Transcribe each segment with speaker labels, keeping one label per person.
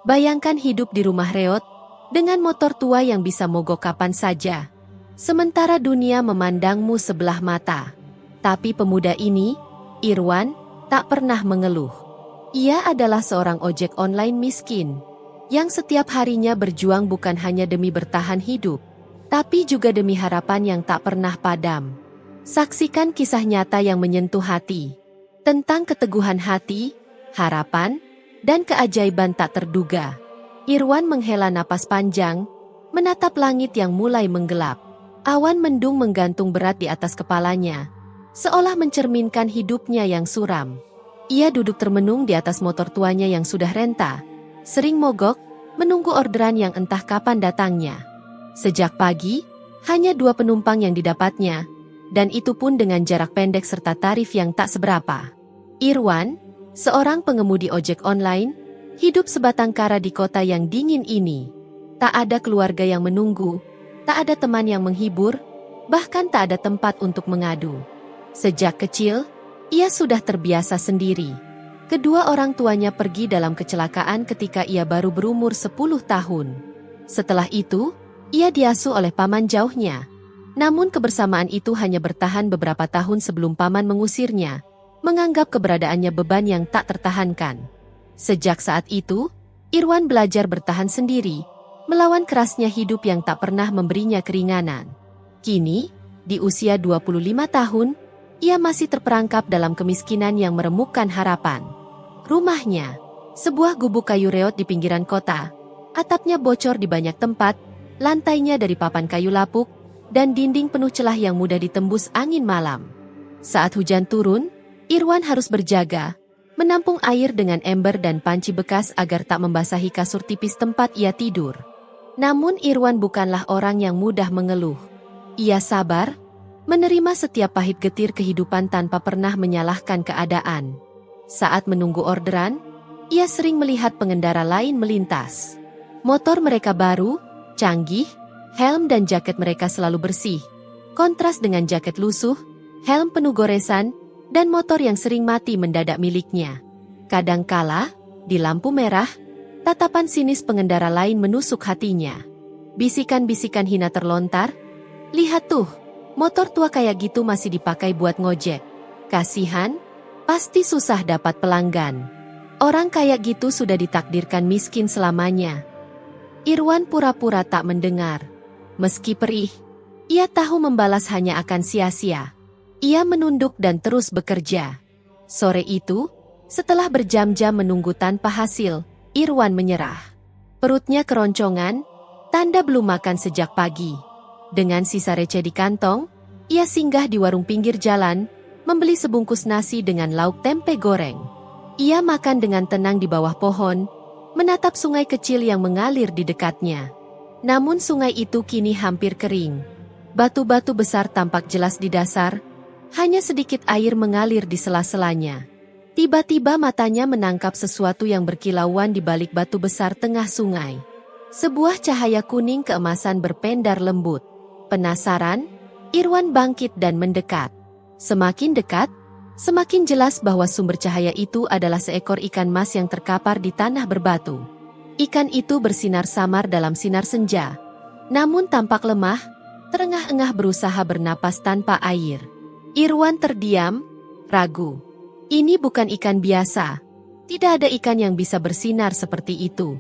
Speaker 1: Bayangkan hidup di rumah reot, dengan motor tua yang bisa mogok kapan saja. Sementara dunia memandangmu sebelah mata. Tapi pemuda ini, Irwan, tak pernah mengeluh. Ia adalah seorang ojek online miskin, yang setiap harinya berjuang bukan hanya demi bertahan hidup, tapi juga demi harapan yang tak pernah padam. Saksikan kisah nyata yang menyentuh hati, tentang keteguhan hati, harapan, dan keajaiban tak terduga. Irwan menghela napas panjang, menatap langit yang mulai menggelap. Awan mendung menggantung berat di atas kepalanya, seolah mencerminkan hidupnya yang suram. Ia duduk termenung di atas motor tuanya yang sudah renta, sering mogok, menunggu orderan yang entah kapan datangnya. Sejak pagi, hanya 2 penumpang yang didapatnya, dan itu pun dengan jarak pendek serta tarif yang tak seberapa. Irwan, seorang pengemudi ojek online, hidup sebatang kara di kota yang dingin ini. Tak ada keluarga yang menunggu, tak ada teman yang menghibur, bahkan tak ada tempat untuk mengadu. Sejak kecil, ia sudah terbiasa sendiri. Kedua orang tuanya pergi dalam kecelakaan ketika ia baru berumur 10 tahun. Setelah itu, ia diasuh oleh paman jauhnya. Namun kebersamaan itu hanya bertahan beberapa tahun sebelum paman mengusirnya, menganggap keberadaannya beban yang tak tertahankan. Sejak saat itu, Irwan belajar bertahan sendiri, melawan kerasnya hidup yang tak pernah memberinya keringanan. Kini, di usia 25 tahun, ia masih terperangkap dalam kemiskinan yang meremukkan harapan. Rumahnya, sebuah gubuk kayu reot di pinggiran kota, atapnya bocor di banyak tempat, lantainya dari papan kayu lapuk, dan dinding penuh celah yang mudah ditembus angin malam. Saat hujan turun, Irwan harus berjaga, menampung air dengan ember dan panci bekas agar tak membasahi kasur tipis tempat ia tidur. Namun Irwan bukanlah orang yang mudah mengeluh. Ia sabar, menerima setiap pahit getir kehidupan tanpa pernah menyalahkan keadaan. Saat menunggu orderan, ia sering melihat pengendara lain melintas. Motor mereka baru, canggih, helm dan jaket mereka selalu bersih. Kontras dengan jaket lusuh, helm penuh goresan, dan motor yang sering mati mendadak miliknya. Kadangkala, di lampu merah, tatapan sinis pengendara lain menusuk hatinya. Bisikan-bisikan hina terlontar, "Lihat tuh, motor tua kayak gitu masih dipakai buat ngojek. Kasihan, pasti susah dapat pelanggan. Orang kayak gitu sudah ditakdirkan miskin selamanya." Irwan pura-pura tak mendengar. Meski perih, ia tahu membalas hanya akan sia-sia. Ia menunduk dan terus bekerja. Sore itu, setelah berjam-jam menunggu tanpa hasil, Irwan menyerah. Perutnya keroncongan, tanda belum makan sejak pagi. Dengan sisa receh di kantong, ia singgah di warung pinggir jalan, membeli sebungkus nasi dengan lauk tempe goreng. Ia makan dengan tenang di bawah pohon, menatap sungai kecil yang mengalir di dekatnya. Namun sungai itu kini hampir kering. Batu-batu besar tampak jelas di dasar, hanya sedikit air mengalir di sela-selanya. Tiba-tiba matanya menangkap sesuatu yang berkilauan di balik batu besar tengah sungai. Sebuah cahaya kuning keemasan berpendar lembut. Penasaran, Irwan bangkit dan mendekat. Semakin dekat, semakin jelas bahwa sumber cahaya itu adalah seekor ikan mas yang terkapar di tanah berbatu. Ikan itu bersinar samar dalam sinar senja, namun tampak lemah, terengah-engah berusaha bernapas tanpa air. Irwan terdiam, ragu. Ini bukan ikan biasa. Tidak ada ikan yang bisa bersinar seperti itu.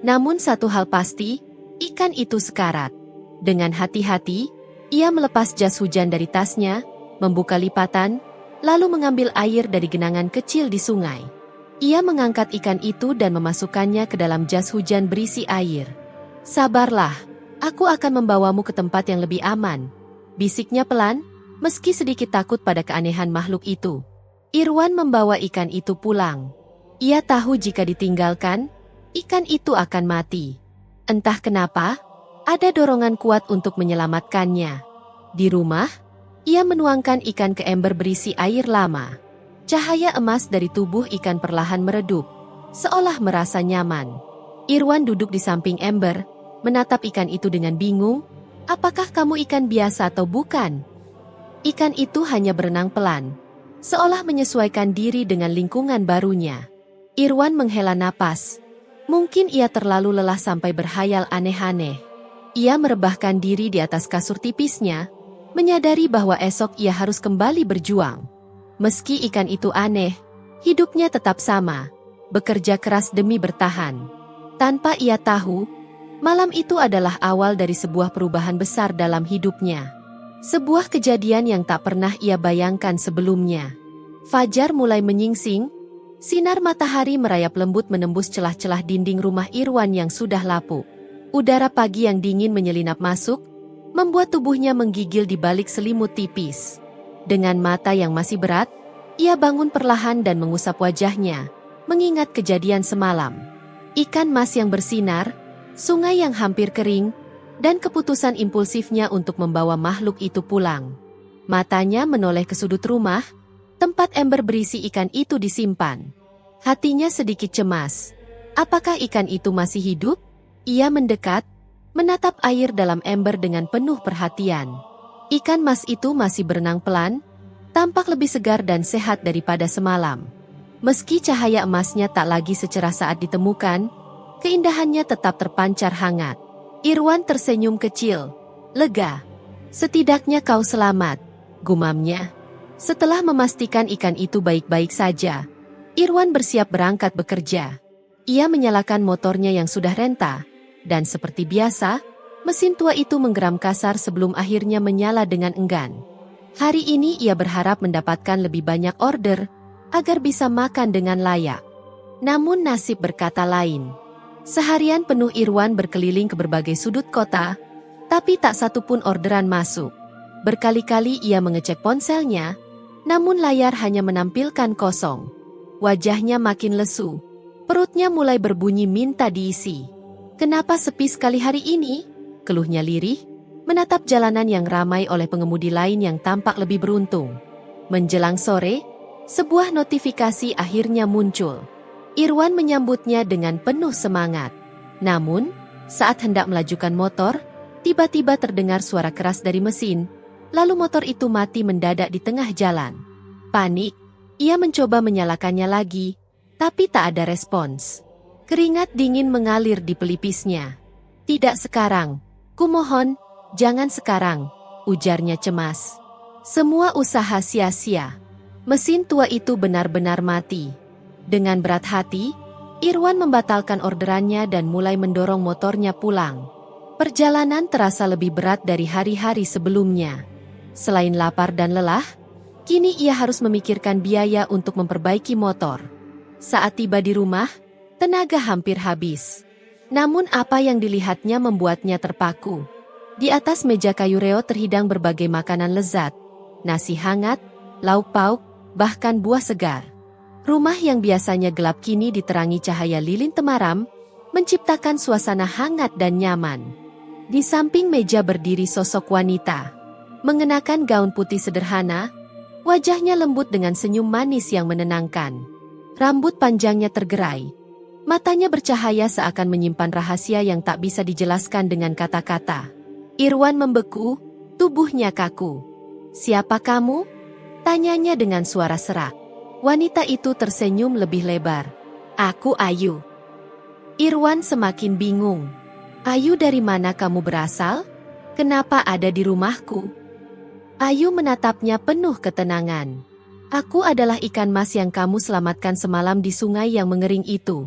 Speaker 1: Namun satu hal pasti, ikan itu sekarat. Dengan hati-hati, ia melepas jas hujan dari tasnya, membuka lipatan, lalu mengambil air dari genangan kecil di sungai. Ia mengangkat ikan itu dan memasukkannya ke dalam jas hujan berisi air. "Sabarlah, aku akan membawamu ke tempat yang lebih aman," bisiknya pelan, meski sedikit takut pada keanehan makhluk itu. Irwan membawa ikan itu pulang. Ia tahu jika ditinggalkan, ikan itu akan mati. Entah kenapa, ada dorongan kuat untuk menyelamatkannya. Di rumah, ia menuangkan ikan ke ember berisi air lama. Cahaya emas dari tubuh ikan perlahan meredup, seolah merasa nyaman. Irwan duduk di samping ember, menatap ikan itu dengan bingung. "Apakah kamu ikan biasa atau bukan?" Ikan itu hanya berenang pelan, seolah menyesuaikan diri dengan lingkungan barunya. Irwan menghela napas. Mungkin ia terlalu lelah sampai berhayal aneh-aneh. Ia merebahkan diri di atas kasur tipisnya, menyadari bahwa esok ia harus kembali berjuang. Meski ikan itu aneh, hidupnya tetap sama, bekerja keras demi bertahan. Tanpa ia tahu, malam itu adalah awal dari sebuah perubahan besar dalam hidupnya. Sebuah kejadian yang tak pernah ia bayangkan sebelumnya. Fajar mulai menyingsing, sinar matahari merayap lembut menembus celah-celah dinding rumah Irwan yang sudah lapuk. Udara pagi yang dingin menyelinap masuk, membuat tubuhnya menggigil di balik selimut tipis. Dengan mata yang masih berat, ia bangun perlahan dan mengusap wajahnya, mengingat kejadian semalam. Ikan mas yang bersinar, sungai yang hampir kering, dan keputusan impulsifnya untuk membawa makhluk itu pulang. Matanya menoleh ke sudut rumah, tempat ember berisi ikan itu disimpan. Hatinya sedikit cemas. Apakah ikan itu masih hidup? Ia mendekat, menatap air dalam ember dengan penuh perhatian. Ikan mas itu masih berenang pelan, tampak lebih segar dan sehat daripada semalam. Meski cahaya emasnya tak lagi secerah saat ditemukan, keindahannya tetap terpancar hangat. Irwan tersenyum kecil, lega. Setidaknya kau selamat, gumamnya. Setelah memastikan ikan itu baik-baik saja, Irwan bersiap berangkat bekerja. Ia menyalakan motornya yang sudah renta, dan seperti biasa, mesin tua itu menggeram kasar sebelum akhirnya menyala dengan enggan. Hari ini ia berharap mendapatkan lebih banyak order, agar bisa makan dengan layak. Namun nasib berkata lain. Seharian penuh Irwan berkeliling ke berbagai sudut kota, tapi tak satupun orderan masuk. Berkali-kali ia mengecek ponselnya, namun layar hanya menampilkan kosong. Wajahnya makin lesu, perutnya mulai berbunyi minta diisi. Kenapa sepi sekali hari ini? Keluhnya lirih, menatap jalanan yang ramai oleh pengemudi lain yang tampak lebih beruntung. Menjelang sore, sebuah notifikasi akhirnya muncul. Irwan menyambutnya dengan penuh semangat. Namun, saat hendak melajukan motor, tiba-tiba terdengar suara keras dari mesin, lalu motor itu mati mendadak di tengah jalan. Panik, ia mencoba menyalakannya lagi, tapi tak ada respons. Keringat dingin mengalir di pelipisnya. Tidak sekarang, kumohon, jangan sekarang, ujarnya cemas. Semua usaha sia-sia. Mesin tua itu benar-benar mati. Dengan berat hati, Irwan membatalkan orderannya dan mulai mendorong motornya pulang. Perjalanan terasa lebih berat dari hari-hari sebelumnya. Selain lapar dan lelah, kini ia harus memikirkan biaya untuk memperbaiki motor. Saat tiba di rumah, tenaga hampir habis. Namun apa yang dilihatnya membuatnya terpaku. Di atas meja kayu reo terhidang berbagai makanan lezat. Nasi hangat, lauk pauk, bahkan buah segar. Rumah yang biasanya gelap kini diterangi cahaya lilin temaram, menciptakan suasana hangat dan nyaman. Di samping meja berdiri sosok wanita. Mengenakan gaun putih sederhana, wajahnya lembut dengan senyum manis yang menenangkan. Rambut panjangnya tergerai. Matanya bercahaya seakan menyimpan rahasia yang tak bisa dijelaskan dengan kata-kata. Irwan membeku, tubuhnya kaku. "Siapa kamu?" tanyanya dengan suara serak. Wanita itu tersenyum lebih lebar. "Aku Ayu." Irwan semakin bingung. "Ayu, dari mana kamu berasal? Kenapa ada di rumahku?" Ayu menatapnya penuh ketenangan. "Aku adalah ikan mas yang kamu selamatkan semalam di sungai yang mengering itu."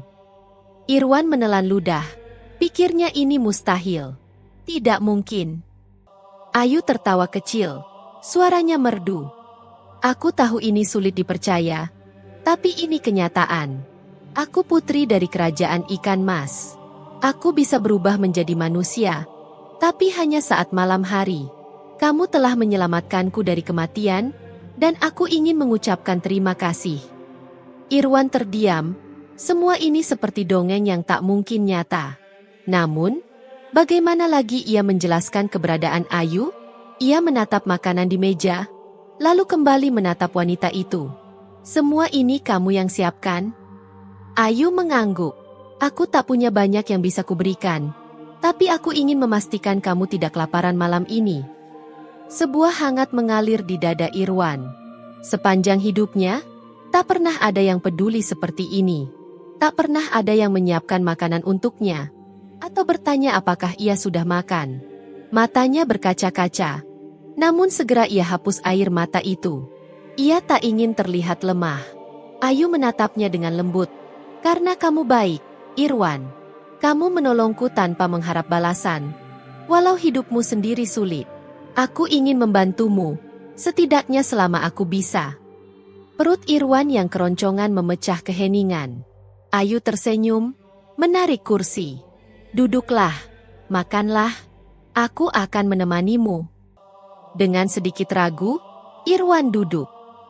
Speaker 1: Irwan menelan ludah. Pikirnya ini mustahil. Tidak mungkin. Ayu tertawa kecil. Suaranya merdu. "Aku tahu ini sulit dipercaya, tapi ini kenyataan. Aku putri dari kerajaan ikan mas. Aku bisa berubah menjadi manusia, tapi hanya saat malam hari. Kamu telah menyelamatkanku dari kematian, dan aku ingin mengucapkan terima kasih." Irwan terdiam. Semua ini seperti dongeng yang tak mungkin nyata. Namun, bagaimana lagi ia menjelaskan keberadaan Ayu? Ia menatap makanan di meja, lalu kembali menatap wanita itu. "Semua ini kamu yang siapkan?" Ayu mengangguk. "Aku tak punya banyak yang bisa kuberikan, tapi aku ingin memastikan kamu tidak kelaparan malam ini." Sebuah hangat mengalir di dada Irwan. Sepanjang hidupnya, tak pernah ada yang peduli seperti ini. Tak pernah ada yang menyiapkan makanan untuknya, atau bertanya apakah ia sudah makan. Matanya berkaca-kaca, namun segera ia hapus air mata itu. Ia tak ingin terlihat lemah. Ayu menatapnya dengan lembut. Karena kamu baik, Irwan. Kamu menolongku tanpa mengharap balasan. Walau hidupmu sendiri sulit. Aku ingin membantumu, setidaknya selama aku bisa. Perut Irwan yang keroncongan memecah keheningan. Ayu tersenyum, menarik kursi. Duduklah, makanlah, aku akan menemanimu. Dengan sedikit ragu, Irwan duduk.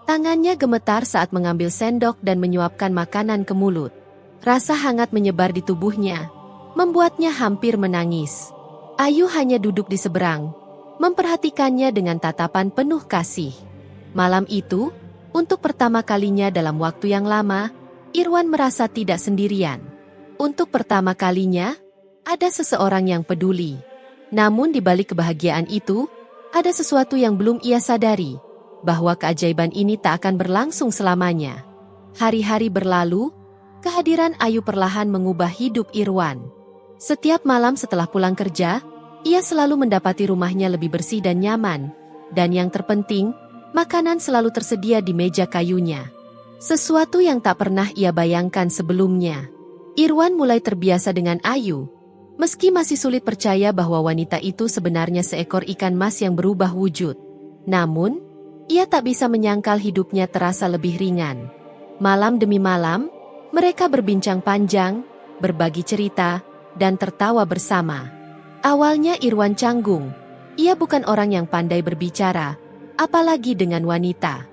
Speaker 1: Tangannya gemetar saat mengambil sendok dan menyuapkan makanan ke mulut. Rasa hangat menyebar di tubuhnya, membuatnya hampir menangis. Ayu hanya duduk di seberang, memperhatikannya dengan tatapan penuh kasih. Malam itu, untuk pertama kalinya dalam waktu yang lama, Irwan merasa tidak sendirian. Untuk pertama kalinya, ada seseorang yang peduli. Namun di balik kebahagiaan itu, ada sesuatu yang belum ia sadari, bahwa keajaiban ini tak akan berlangsung selamanya. Hari-hari berlalu, kehadiran Ayu perlahan mengubah hidup Irwan. Setiap malam setelah pulang kerja, ia selalu mendapati rumahnya lebih bersih dan nyaman, dan yang terpenting, makanan selalu tersedia di meja kayunya. Sesuatu yang tak pernah ia bayangkan sebelumnya. Irwan mulai terbiasa dengan Ayu, meski masih sulit percaya bahwa wanita itu sebenarnya seekor ikan mas yang berubah wujud. Namun, ia tak bisa menyangkal hidupnya terasa lebih ringan. Malam demi malam, mereka berbincang panjang, berbagi cerita, dan tertawa bersama. Awalnya Irwan canggung. Ia bukan orang yang pandai berbicara, apalagi dengan wanita.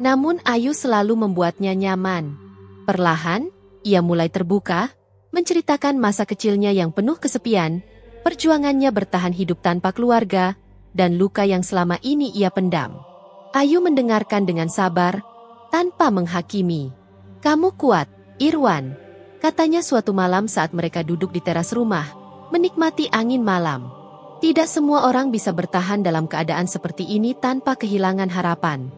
Speaker 1: Namun Ayu selalu membuatnya nyaman. Perlahan, ia mulai terbuka, menceritakan masa kecilnya yang penuh kesepian, perjuangannya bertahan hidup tanpa keluarga, dan luka yang selama ini ia pendam. Ayu mendengarkan dengan sabar, tanpa menghakimi. "Kamu kuat, Irwan," katanya suatu malam saat mereka duduk di teras rumah, menikmati angin malam. Tidak semua orang bisa bertahan dalam keadaan seperti ini tanpa kehilangan harapan.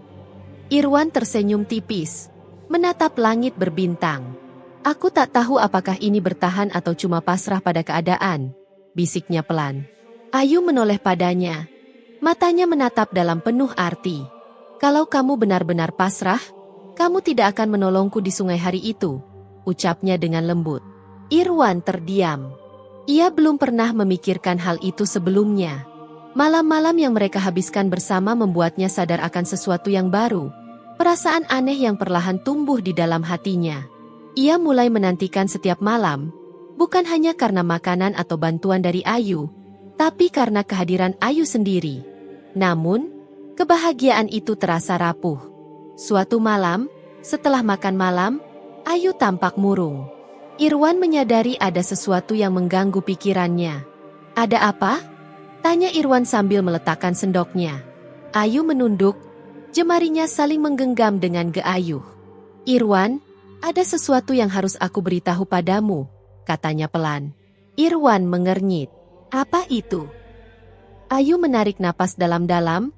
Speaker 1: Irwan tersenyum tipis, menatap langit berbintang. "Aku tak tahu apakah ini bertahan atau cuma pasrah pada keadaan," bisiknya pelan. Ayu menoleh padanya. Matanya menatap dalam penuh arti. "Kalau kamu benar-benar pasrah, kamu tidak akan menolongku di sungai hari itu," ucapnya dengan lembut. Irwan terdiam. Ia belum pernah memikirkan hal itu sebelumnya. Malam-malam yang mereka habiskan bersama membuatnya sadar akan sesuatu yang baru. Perasaan aneh yang perlahan tumbuh di dalam hatinya. Ia mulai menantikan setiap malam, bukan hanya karena makanan atau bantuan dari Ayu, tapi karena kehadiran Ayu sendiri. Namun, kebahagiaan itu terasa rapuh. Suatu malam, setelah makan malam, Ayu tampak murung. Irwan menyadari ada sesuatu yang mengganggu pikirannya. "Ada apa?" tanya Irwan sambil meletakkan sendoknya. Ayu menunduk, jemarinya saling menggenggam dengan geayuh. "Irwan, ada sesuatu yang harus aku beritahu padamu," katanya pelan. Irwan mengernyit. "Apa itu?" Ayu menarik napas dalam-dalam,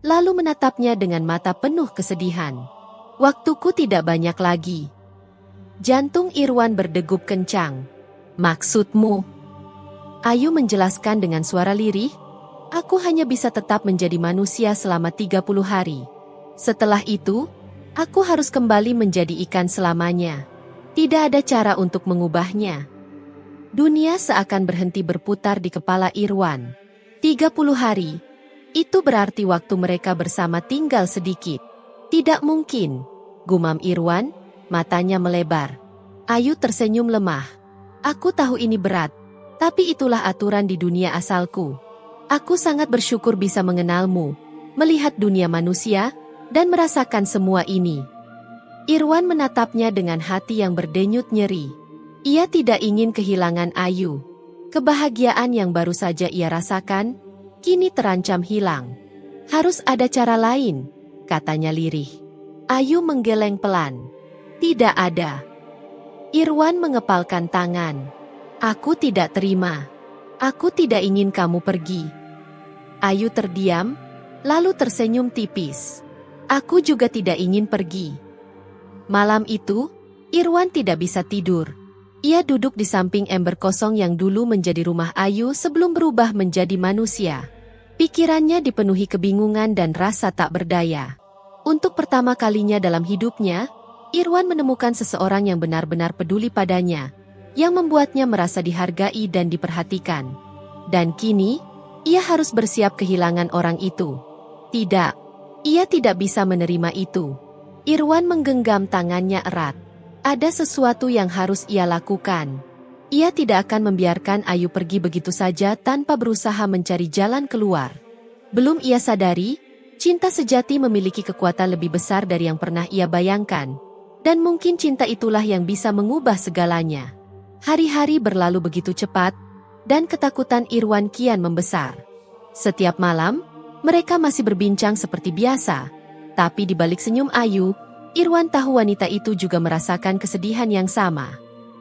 Speaker 1: lalu menatapnya dengan mata penuh kesedihan. "Waktuku tidak banyak lagi." Jantung Irwan berdegup kencang. "Maksudmu?" Ayu menjelaskan dengan suara lirih, "Aku hanya bisa tetap menjadi manusia selama 30 hari. Setelah itu, aku harus kembali menjadi ikan selamanya. Tidak ada cara untuk mengubahnya." Dunia seakan berhenti berputar di kepala Irwan. 30 hari. Itu berarti waktu mereka bersama tinggal sedikit. "Tidak mungkin," gumam Irwan, matanya melebar. Ayu tersenyum lemah. "Aku tahu ini berat, tapi itulah aturan di dunia asalku. Aku sangat bersyukur bisa mengenalmu, melihat dunia manusia, dan merasakan semua ini." Irwan menatapnya dengan hati yang berdenyut nyeri. Ia tidak ingin kehilangan Ayu. Kebahagiaan yang baru saja ia rasakan, kini terancam hilang. "Harus ada cara lain," katanya lirih. Ayu menggeleng pelan. "Tidak ada." Irwan mengepalkan tangan. "Aku tidak terima. Aku tidak ingin kamu pergi." Ayu terdiam, lalu tersenyum tipis. "Aku juga tidak ingin pergi." Malam itu, Irwan tidak bisa tidur. Ia duduk di samping ember kosong yang dulu menjadi rumah Ayu sebelum berubah menjadi manusia. Pikirannya dipenuhi kebingungan dan rasa tak berdaya. Untuk pertama kalinya dalam hidupnya, Irwan menemukan seseorang yang benar-benar peduli padanya, yang membuatnya merasa dihargai dan diperhatikan. Dan kini, ia harus bersiap kehilangan orang itu. Tidak, ia tidak bisa menerima itu. Irwan menggenggam tangannya erat. Ada sesuatu yang harus ia lakukan. Ia tidak akan membiarkan Ayu pergi begitu saja tanpa berusaha mencari jalan keluar. Belum ia sadari, cinta sejati memiliki kekuatan lebih besar dari yang pernah ia bayangkan. Dan mungkin cinta itulah yang bisa mengubah segalanya. Hari-hari berlalu begitu cepat, dan ketakutan Irwan kian membesar. Setiap malam, mereka masih berbincang seperti biasa. Tapi di balik senyum Ayu, Irwan tahu wanita itu juga merasakan kesedihan yang sama.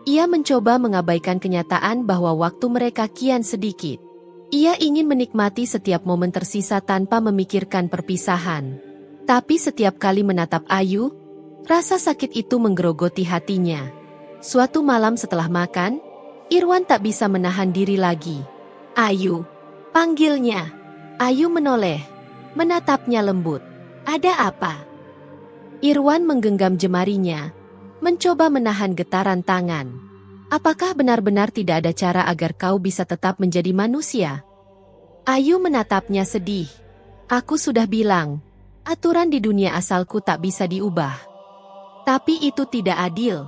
Speaker 1: Ia mencoba mengabaikan kenyataan bahwa waktu mereka kian sedikit. Ia ingin menikmati setiap momen tersisa tanpa memikirkan perpisahan. Tapi setiap kali menatap Ayu, rasa sakit itu menggerogoti hatinya. Suatu malam setelah makan, Irwan tak bisa menahan diri lagi. "Ayu," panggilnya. Ayu menoleh, menatapnya lembut. "Ada apa?" Irwan menggenggam jemarinya, mencoba menahan getaran tangan. "Apakah benar-benar tidak ada cara agar kau bisa tetap menjadi manusia?" Ayu menatapnya sedih. "Aku sudah bilang, aturan di dunia asalku tak bisa diubah. Tapi itu tidak adil."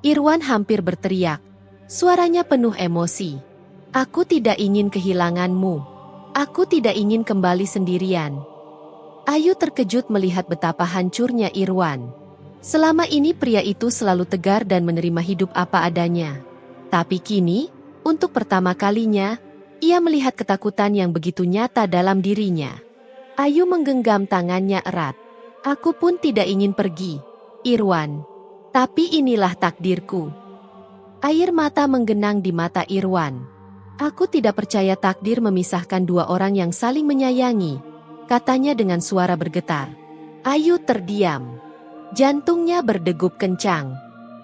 Speaker 1: Irwan hampir berteriak. Suaranya penuh emosi. "Aku tidak ingin kehilanganmu. Aku tidak ingin kembali sendirian." Ayu terkejut melihat betapa hancurnya Irwan. Selama ini pria itu selalu tegar dan menerima hidup apa adanya. Tapi kini, untuk pertama kalinya, ia melihat ketakutan yang begitu nyata dalam dirinya. Ayu menggenggam tangannya erat. "Aku pun tidak ingin pergi, Irwan. Tapi inilah takdirku." Air mata menggenang di mata Irwan. "Aku tidak percaya takdir memisahkan dua orang yang saling menyayangi," katanya dengan suara bergetar. Ayu terdiam. Jantungnya berdegup kencang.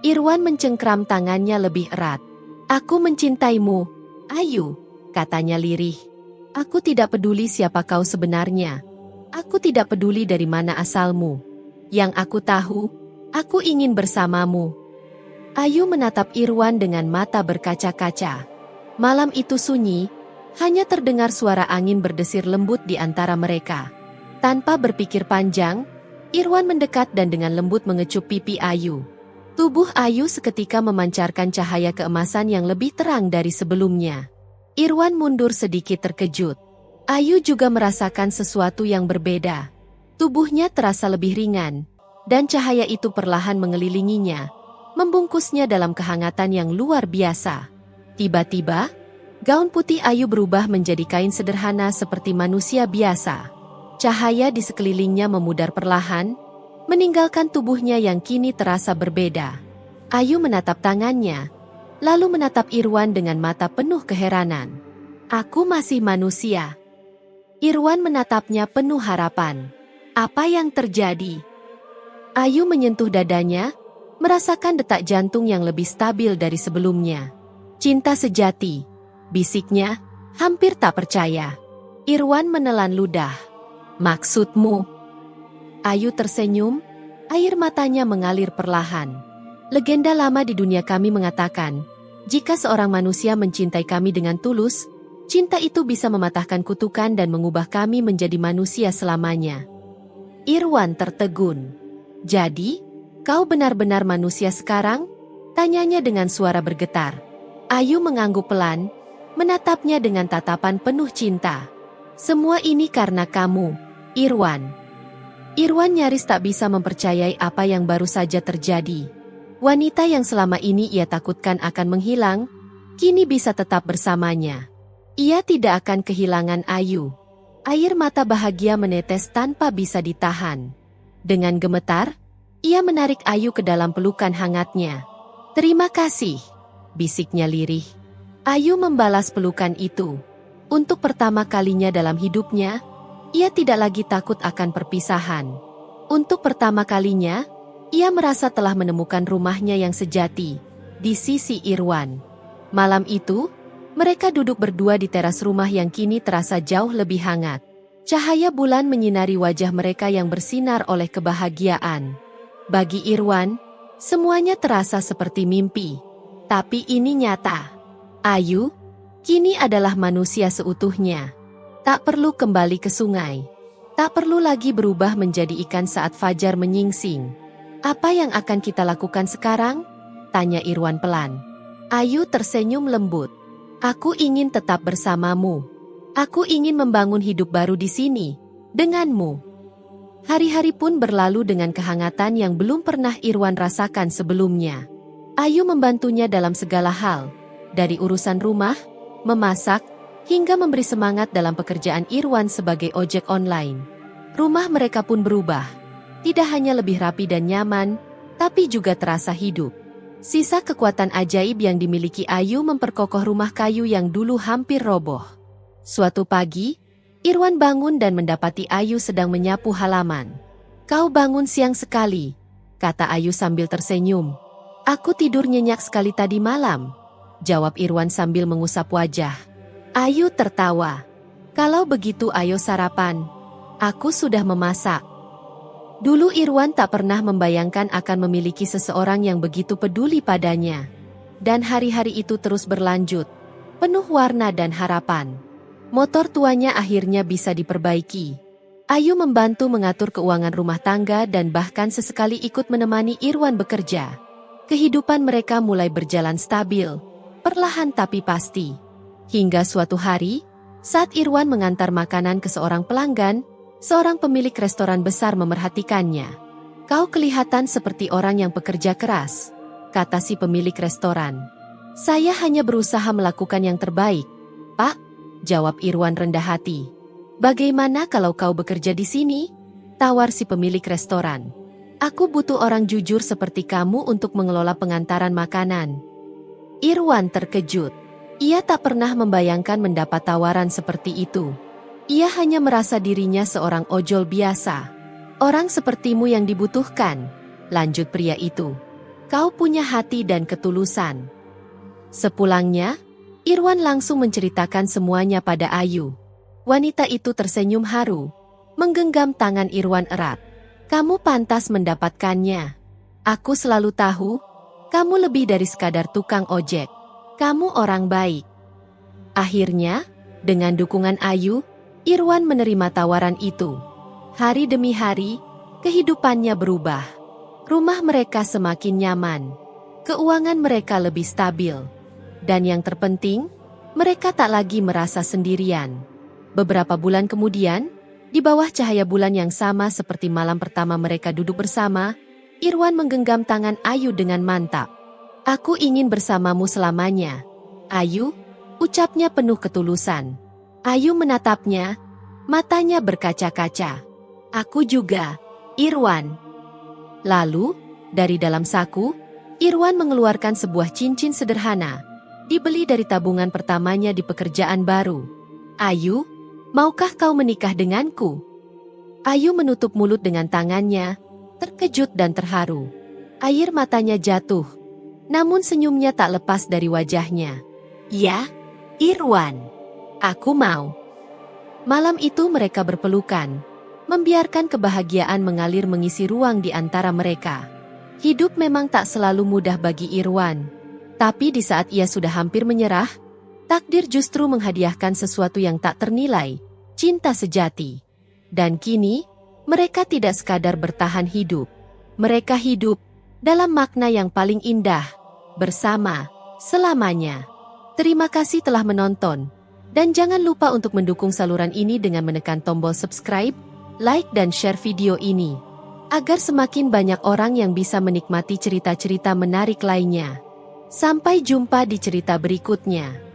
Speaker 1: Irwan mencengkram tangannya lebih erat. "Aku mencintaimu, Ayu," katanya lirih. "Aku tidak peduli siapa kau sebenarnya. Aku tidak peduli dari mana asalmu. Yang aku tahu, aku ingin bersamamu." Ayu menatap Irwan dengan mata berkaca-kaca. Malam itu sunyi, hanya terdengar suara angin berdesir lembut di antara mereka. Tanpa berpikir panjang, Irwan mendekat dan dengan lembut mengecup pipi Ayu. Tubuh Ayu seketika memancarkan cahaya keemasan yang lebih terang dari sebelumnya. Irwan mundur sedikit terkejut. Ayu juga merasakan sesuatu yang berbeda. Tubuhnya terasa lebih ringan, dan cahaya itu perlahan mengelilinginya, membungkusnya dalam kehangatan yang luar biasa. Tiba-tiba, gaun putih Ayu berubah menjadi kain sederhana seperti manusia biasa. Cahaya di sekelilingnya memudar perlahan, meninggalkan tubuhnya yang kini terasa berbeda. Ayu menatap tangannya, lalu menatap Irwan dengan mata penuh keheranan. "Aku masih manusia." Irwan menatapnya penuh harapan. "Apa yang terjadi?" Ayu menyentuh dadanya, merasakan detak jantung yang lebih stabil dari sebelumnya. "Cinta sejati," bisiknya, hampir tak percaya. Irwan menelan ludah. "Maksudmu?" Ayu tersenyum, air matanya mengalir perlahan. "Legenda lama di dunia kami mengatakan, jika seorang manusia mencintai kami dengan tulus, cinta itu bisa mematahkan kutukan dan mengubah kami menjadi manusia selamanya." Irwan tertegun. "Jadi, kau benar-benar manusia sekarang?" tanyanya dengan suara bergetar. Ayu mengangguk pelan, menatapnya dengan tatapan penuh cinta. "Semua ini karena kamu, Irwan." Irwan nyaris tak bisa mempercayai apa yang baru saja terjadi. Wanita yang selama ini ia takutkan akan menghilang, kini bisa tetap bersamanya. Ia tidak akan kehilangan Ayu. Air mata bahagia menetes tanpa bisa ditahan. Dengan gemetar, ia menarik Ayu ke dalam pelukan hangatnya. "Terima kasih," bisiknya lirih. Ayu membalas pelukan itu. Untuk pertama kalinya dalam hidupnya, ia tidak lagi takut akan perpisahan. Untuk pertama kalinya, ia merasa telah menemukan rumahnya yang sejati. di sisi Irwan. Malam itu, mereka duduk berdua di teras rumah yang kini terasa jauh lebih hangat. Cahaya bulan menyinari wajah mereka yang bersinar oleh kebahagiaan. Bagi Irwan, semuanya terasa seperti mimpi. Tapi ini nyata. Ayu, kini adalah manusia seutuhnya. Tak perlu kembali ke sungai. Tak perlu lagi berubah menjadi ikan saat fajar menyingsing. Apa yang akan kita lakukan sekarang? Tanya Irwan pelan. Ayu tersenyum lembut. Aku ingin tetap bersamamu. Aku ingin membangun hidup baru di sini, denganmu. Hari-hari pun berlalu dengan kehangatan yang belum pernah Irwan rasakan sebelumnya. Ayu membantunya dalam segala hal, dari urusan rumah, memasak, hingga memberi semangat dalam pekerjaan Irwan sebagai ojek online. Rumah mereka pun berubah. Tidak hanya lebih rapi dan nyaman, tapi juga terasa hidup. Sisa kekuatan ajaib yang dimiliki Ayu memperkokoh rumah kayu yang dulu hampir roboh. Suatu pagi, Irwan bangun dan mendapati Ayu sedang menyapu halaman. Kau bangun siang sekali, kata Ayu sambil tersenyum. Aku tidur nyenyak sekali tadi malam, jawab Irwan sambil mengusap wajah. Ayu tertawa. Kalau begitu ayo sarapan. Aku sudah memasak. Dulu Irwan tak pernah membayangkan akan memiliki seseorang yang begitu peduli padanya. Dan hari-hari itu terus berlanjut, penuh warna dan harapan. Motor tuanya akhirnya bisa diperbaiki. Ayu membantu mengatur keuangan rumah tangga dan bahkan sesekali ikut menemani Irwan bekerja. Kehidupan mereka mulai berjalan stabil, perlahan tapi pasti. Hingga suatu hari, saat Irwan mengantar makanan ke seorang pelanggan, seorang pemilik restoran besar memerhatikannya. Kau kelihatan seperti orang yang pekerja keras, kata si pemilik restoran. Saya hanya berusaha melakukan yang terbaik, Pak, jawab Irwan rendah hati. Bagaimana kalau kau bekerja di sini? Tawar si pemilik restoran. Aku butuh orang jujur seperti kamu untuk mengelola pengantaran makanan. Irwan terkejut. Ia tak pernah membayangkan mendapat tawaran seperti itu. Ia hanya merasa dirinya seorang ojol biasa. Orang sepertimu yang dibutuhkan, lanjut pria itu. Kau punya hati dan ketulusan. Sepulangnya, Irwan langsung menceritakan semuanya pada Ayu. Wanita itu tersenyum haru, menggenggam tangan Irwan erat. Kamu pantas mendapatkannya. Aku selalu tahu, kamu lebih dari sekadar tukang ojek. Kamu orang baik. Akhirnya, dengan dukungan Ayu, Irwan menerima tawaran itu. Hari demi hari, kehidupannya berubah. Rumah mereka semakin nyaman. Keuangan mereka lebih stabil. Dan yang terpenting, mereka tak lagi merasa sendirian. Beberapa bulan kemudian, di bawah cahaya bulan yang sama seperti malam pertama mereka duduk bersama, Irwan menggenggam tangan Ayu dengan mantap. Aku ingin bersamamu selamanya. Ayu, ucapnya penuh ketulusan. Ayu menatapnya, matanya berkaca-kaca. Aku juga, Irwan. Lalu, dari dalam saku, Irwan mengeluarkan sebuah cincin sederhana. Dibeli dari tabungan pertamanya di pekerjaan baru. Ayu, maukah kau menikah denganku? Ayu menutup mulut dengan tangannya, terkejut dan terharu. Air matanya jatuh, namun senyumnya tak lepas dari wajahnya. Ya, Irwan, aku mau. Malam itu mereka berpelukan, membiarkan kebahagiaan mengalir mengisi ruang di antara mereka. Hidup memang tak selalu mudah bagi Irwan. Tapi di saat ia sudah hampir menyerah, takdir justru menghadiahkan sesuatu yang tak ternilai, cinta sejati. Dan kini, mereka tidak sekadar bertahan hidup. Mereka hidup dalam makna yang paling indah, bersama, selamanya. Terima kasih telah menonton. Dan jangan lupa untuk mendukung saluran ini dengan menekan tombol subscribe, like dan share video ini. Agar semakin banyak orang yang bisa menikmati cerita-cerita menarik lainnya. Sampai jumpa di cerita berikutnya.